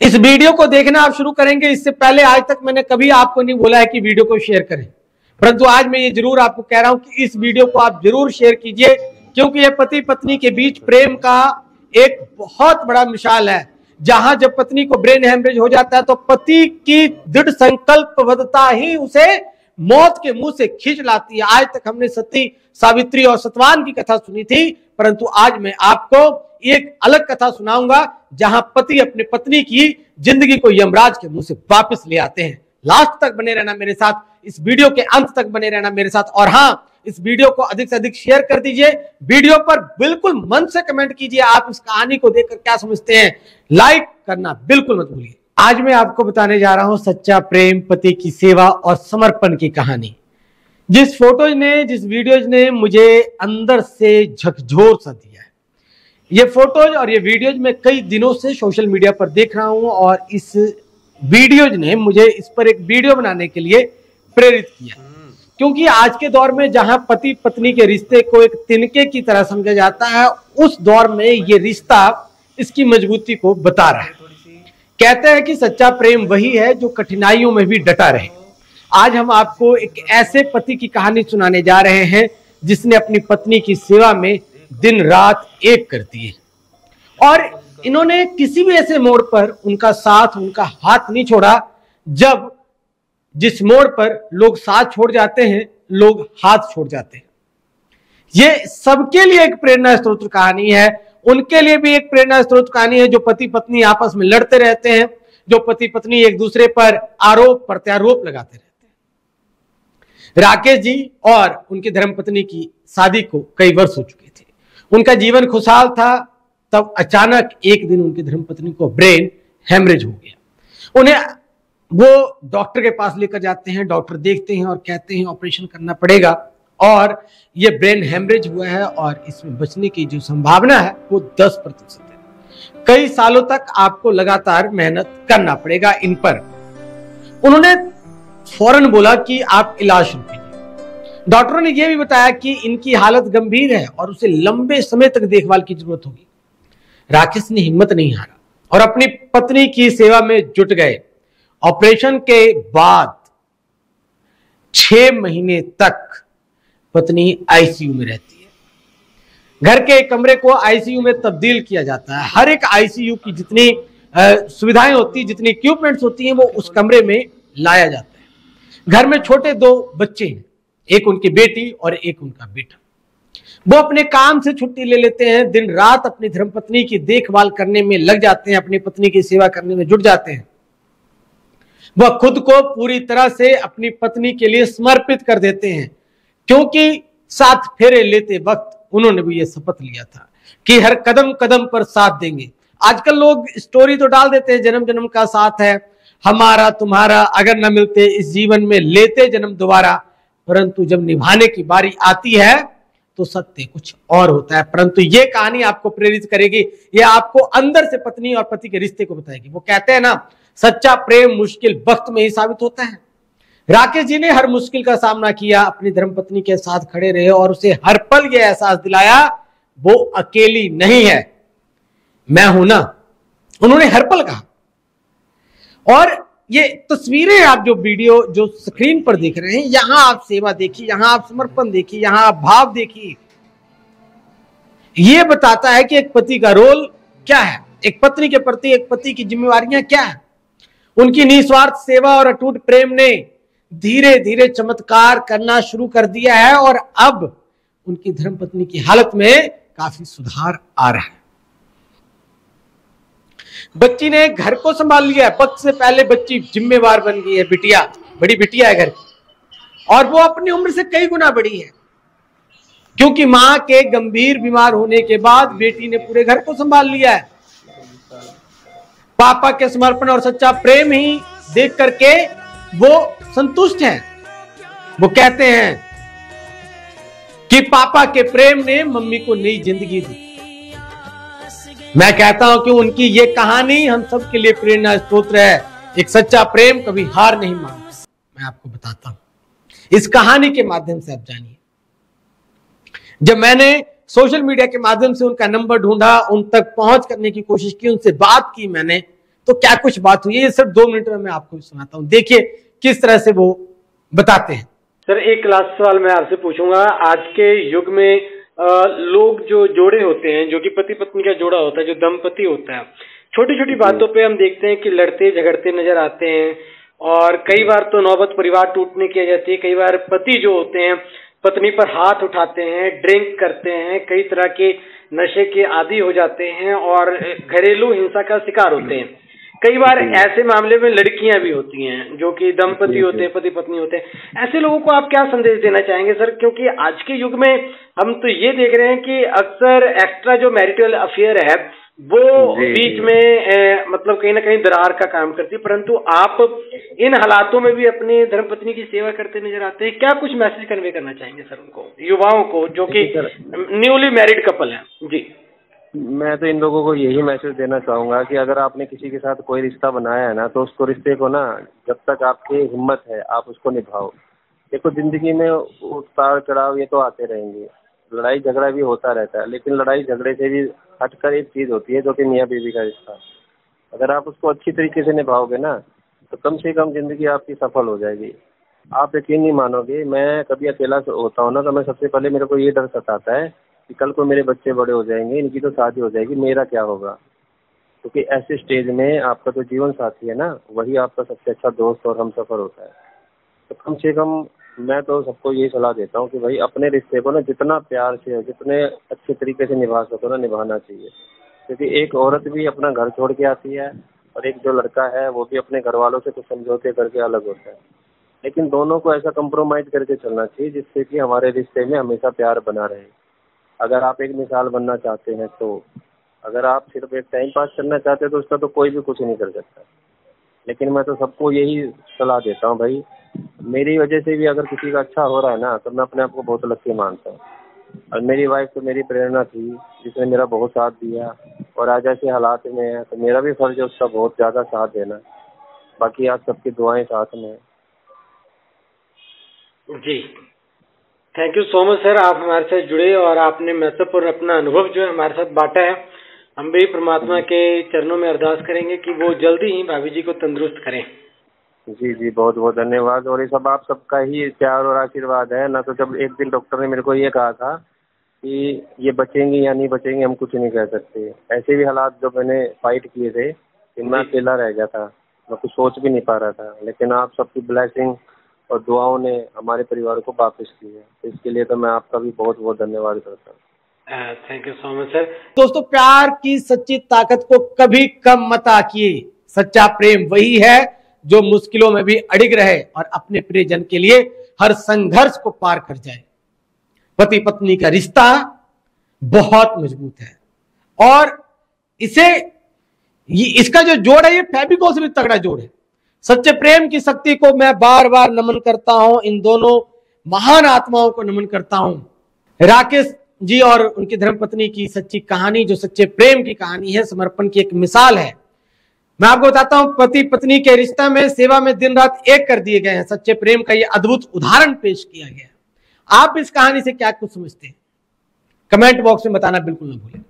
इस वीडियो को देखना आप शुरू करेंगे, इससे पहले आज तक मैंने कभी आपको नहीं बोला है कि वीडियो को शेयर करें, परंतु आज मैं ये जरूर आपको कह रहा हूं कि इस वीडियो को आप जरूर शेयर कीजिए, क्योंकि ये पति पत्नी के बीच प्रेम का एक बहुत बड़ा मिसाल है। जहां जब पत्नी को ब्रेन हेमरेज हो जाता है तो पति की दृढ़ संकल्पबद्धता ही उसे मौत के मुंह से खींच लाती है। आज तक हमने सती, सावित्री और सतवान की कथा सुनी थी, परंतु आज मैं आपको एक अलग कथा सुनाऊंगा जहां पति अपने पत्नी की जिंदगी को यमराज के मुंह से वापस ले आते हैं। लास्ट तक बने रहना मेरे साथ, इस वीडियो के अंत तक बने रहना मेरे साथ, और हां, इस वीडियो को अधिक से अधिक शेयर कर दीजिए। वीडियो पर बिल्कुल मन से कमेंट कीजिए, आप इस कहानी को देखकर क्या समझते हैं। लाइक करना बिल्कुल मत भूलिए। आज मैं आपको बताने जा रहा हूं सच्चा प्रेम, पति की सेवा और समर्पण की कहानी। जिस फोटोज ने, जिस वीडियोज ने मुझे अंदर से झकझोर सा दिया है, ये फोटोज और ये वीडियोज मैं कई दिनों से सोशल मीडिया पर देख रहा हूं, और इस वीडियोज ने मुझे इस पर एक वीडियो बनाने के लिए प्रेरित किया। क्योंकि आज के दौर में जहां पति पत्नी के रिश्ते को एक तिनके की तरह समझा जाता है, उस दौर में ये रिश्ता इसकी मजबूती को बता रहा है। कहते हैं कि सच्चा प्रेम वही है जो कठिनाइयों में भी डटा रहे। आज हम आपको एक ऐसे पति की कहानी सुनाने जा रहे हैं जिसने अपनी पत्नी की सेवा में दिन रात एक कर दिए, और इन्होंने किसी भी ऐसे मोड़ पर उनका साथ, उनका हाथ नहीं छोड़ा। जब जिस मोड़ पर लोग साथ छोड़ जाते हैं, लोग हाथ छोड़ जाते हैं। ये सबके लिए एक प्रेरणा स्रोत कहानी है, उनके लिए भी एक प्रेरणा स्रोत कहानी है जो पति पत्नी आपस में लड़ते रहते हैं, जो पति पत्नी एक दूसरे पर आरोप प्रत्यारोप लगाते रहते हैं। राकेश जी और उनकी धर्मपत्नी की शादी को कई वर्ष हो चुके थे, उनका जीवन खुशहाल था। तब अचानक एक दिन उनकी धर्मपत्नी को ब्रेन हेमरेज हो गया। उन्हें वो डॉक्टर के पास लेकर जाते हैं, डॉक्टर देखते हैं और कहते हैं ऑपरेशन करना पड़ेगा, और ये ब्रेन हेमरेज हुआ है और इसमें बचने की जो संभावना है वो 10% है। कई सालों तक आपको लगातार मेहनत करना पड़ेगा इन पर। उन्होंने फौरन बोला कि आप इलाज शुरू कीजिए। डॉक्टरों ने यह भी बताया कि इनकी हालत गंभीर है और उसे लंबे समय तक देखभाल की जरूरत होगी। राकेश ने हिम्मत नहीं हारा और अपनी पत्नी की सेवा में जुट गए। ऑपरेशन के बाद 6 महीने तक पत्नी आईसीयू में रहती है। घर के कमरे को आईसीयू में तब्दील किया जाता है। हर एक आईसीयू की जितनी सुविधाएं होती, जितनी इक्विपमेंट्स होती हैं, वो उस कमरे में लाया जाता है। घर में छोटे 2 बच्चे हैं, एक उनकी बेटी और एक उनका बेटा। वो अपने काम से छुट्टी ले लेते हैं, दिन रात अपनी धर्मपत्नी की देखभाल करने में लग जाते हैं, अपनी पत्नी की सेवा करने में जुट जाते हैं। वह खुद को पूरी तरह से अपनी पत्नी के लिए समर्पित कर देते हैं, क्योंकि 7 फेरे लेते वक्त उन्होंने भी यह शपथ लिया था कि हर कदम कदम पर साथ देंगे। आजकल लोग स्टोरी तो डाल देते हैं, जन्म जन्म का साथ है हमारा तुम्हारा, अगर न मिलते इस जीवन में लेते जन्म दोबारा, परंतु जब निभाने की बारी आती है तो सत्य कुछ और होता है। परंतु ये कहानी आपको प्रेरित करेगी, ये आपको अंदर से पत्नी और पति के रिश्ते को बताएगी। वो कहते हैं ना, सच्चा प्रेम मुश्किल वक्त में ही साबित होता है। राकेश जी ने हर मुश्किल का सामना किया, अपनी धर्मपत्नी के साथ खड़े रहे और उसे हर पल यह एहसास दिलाया वो अकेली नहीं है, मैं हूं ना। उन्होंने हर पल कहा। और ये तस्वीरें आप जो वीडियो जो स्क्रीन पर देख रहे हैं, यहां आप सेवा देखिए, यहां आप समर्पण देखिए, यहां आप भाव देखिए। यह बताता है कि एक पति का रोल क्या है, एक पत्नी के प्रति एक पति की जिम्मेवारियां क्या है। उनकी निस्वार्थ सेवा और अटूट प्रेम ने धीरे धीरे चमत्कार करना शुरू कर दिया है, और अब उनकी धर्मपत्नी की हालत में काफी सुधार आ रहा है। बच्ची ने घर को संभाल लिया, वक्त से पहले बच्ची जिम्मेवार बन गई है। बिटिया, बड़ी बिटिया है घर की, और वो अपनी उम्र से कई गुना बड़ी है, क्योंकि मां के गंभीर बीमार होने के बाद बेटी ने पूरे घर को संभाल लिया है। पापा के समर्पण और सच्चा प्रेम ही देख करके वो संतुष्ट हैं। वो कहते हैं कि पापा के प्रेम ने मम्मी को नई जिंदगी दी। मैं कहता हूं कि उनकी ये कहानी हम सब के लिए प्रेरणा स्रोत है। एक सच्चा प्रेम कभी हार नहीं मानता। मैं आपको बताता हूं इस कहानी के माध्यम से, आप जानिए। जब मैंने सोशल मीडिया के माध्यम से उनका नंबर ढूंढा, उन तक पहुंच करने की कोशिश की, उनसे बात की मैंने, तो क्या कुछ बात हुई, ये सिर्फ 2 मिनट में मैं आपको सुनाता हूं, देखिए किस तरह से वो बताते हैं। सर एक लास्ट सवाल मैं आपसे पूछूंगा, आज के युग में लोग जो जोड़े होते हैं, जो कि पति पत्नी का जोड़ा होता है, जो दंपति होता है, छोटी छोटी बातों पे हम देखते हैं कि लड़ते झगड़ते नजर आते हैं, और कई बार तो नौबत परिवार टूटने की आ जाती है। कई बार पति जो होते हैं पत्नी पर हाथ उठाते हैं, ड्रिंक करते हैं, कई तरह के नशे के आदी हो जाते हैं और घरेलू हिंसा का शिकार होते हैं। कई बार ऐसे मामले में लड़कियां भी होती हैं जो कि दंपति होते हैं, पति पत्नी होते हैं। ऐसे लोगों को आप क्या संदेश देना चाहेंगे सर? क्योंकि आज के युग में हम तो ये देख रहे हैं कि अक्सर एक्स्ट्रा जो मैरिटल अफेयर है वो बीच में मतलब कहीं ना कहीं दरार का काम करती है, परंतु आप इन हालातों में भी अपनी धर्मपत्नी की सेवा करते नजर आते हैं। क्या कुछ मैसेज कन्वे करना चाहेंगे सर उनको, युवाओं को जो कि न्यूली मैरिड कपल है? जी, मैं तो इन लोगों को यही मैसेज देना चाहूँगा कि अगर आपने किसी के साथ कोई रिश्ता बनाया है ना, तो उसको रिश्ते को ना, जब तक आपकी हिम्मत है आप उसको निभाओ। देखो ज़िंदगी में उतार चढ़ाव ये तो आते रहेंगे, लड़ाई झगड़ा भी होता रहता है, लेकिन लड़ाई झगड़े से भी हटकर एक चीज़ होती है जो कि मियाँ बीवी का रिश्ता। अगर आप उसको अच्छी तरीके से निभाओगे ना, तो कम से कम ज़िंदगी आपकी सफल हो जाएगी। आप यकीन नहीं मानोगे, मैं कभी अकेला होता हूँ ना, तो मैं सबसे पहले मेरे को ये डर सताता है कि कल को मेरे बच्चे बड़े हो जाएंगे, इनकी तो शादी हो जाएगी, मेरा क्या होगा? क्योंकि ऐसे स्टेज में आपका जो जीवन साथी है ना, वही आपका सबसे अच्छा दोस्त और हमसफर होता है। तो कम से कम मैं तो सबको यही सलाह देता हूँ कि भाई अपने रिश्ते को ना जितना प्यार से, जितने अच्छे तरीके से निभा सको ना, निभाना चाहिए। क्योंकि एक औरत भी अपना घर छोड़ के आती है और एक जो लड़का है वो भी अपने घर वालों से कुछ समझौते करके अलग होता है, लेकिन दोनों को ऐसा कंप्रोमाइज़ करके चलना चाहिए जिससे कि हमारे रिश्ते में हमेशा प्यार बना रहे। अगर आप एक मिसाल बनना चाहते हैं, तो अगर आप सिर्फ एक टाइम पास करना चाहते हैं तो उसका तो कोई भी कुछ नहीं कर सकता। लेकिन मैं तो सबको यही सलाह देता हूँ भाई, मेरी वजह से भी अगर किसी का अच्छा हो रहा है ना, तो मैं अपने आप को बहुत लकी मानता हूँ। और मेरी वाइफ तो मेरी प्रेरणा थी, जिसने मेरा बहुत साथ दिया, और आज ऐसे हालात में है तो मेरा भी फर्ज है उसका बहुत ज़्यादा साथ देना। बाकी आज सबकी दुआएं साथ में है। जी, thank you so much sir, आप हमारे साथ जुड़े और आपने महत्वपूर्ण अपना अनुभव जो है हमारे साथ बांटा है। हम भी परमात्मा के चरणों में अरदास करेंगे कि वो जल्दी ही भाभी जी को तंदुरुस्त करें। जी जी, बहुत बहुत धन्यवाद। और ये सब आप सबका ही प्यार और आशीर्वाद है ना। तो जब एक दिन डॉक्टर ने मेरे को ये कहा था कि ये बचेंगी या नहीं बचेंगी, हम कुछ नहीं कह सकते। ऐसे भी हालात जो मैंने फाइट किए थे कि मैं अकेला रह गया था, मैं कुछ सोच भी नहीं पा रहा था, लेकिन आप सबकी ब्लेसिंग और दुआओं ने हमारे परिवार को वापस की है। तो इसके लिए तो मैं आपका भी बहुत बहुत धन्यवाद करता हूँ। Thank you so much sir. दोस्तों, प्यार की सच्ची ताकत को कभी कम मत आंकिए। सच्चा प्रेम वही है जो मुश्किलों में भी अडिग रहे और अपने प्रियजन के लिए हर संघर्ष को पार कर जाए। पति पत्नी का रिश्ता बहुत मजबूत है और इसका जो जोड़ है ये फेविकोल से भी तगड़ा जोड़ है। सच्चे प्रेम की शक्ति को मैं बार बार नमन करता हूं, इन दोनों महान आत्माओं को नमन करता हूं। राकेश जी और उनकी धर्मपत्नी की सच्ची कहानी, जो सच्चे प्रेम की कहानी है, समर्पण की एक मिसाल है। मैं आपको बताता हूं, पति पत्नी के रिश्ता में सेवा में दिन रात एक कर दिए गए हैं। सच्चे प्रेम का यह अद्भुत उदाहरण पेश किया गया है। आप इस कहानी से क्या कुछ समझते हैं? कमेंट बॉक्स में बताना बिल्कुल न भूलें।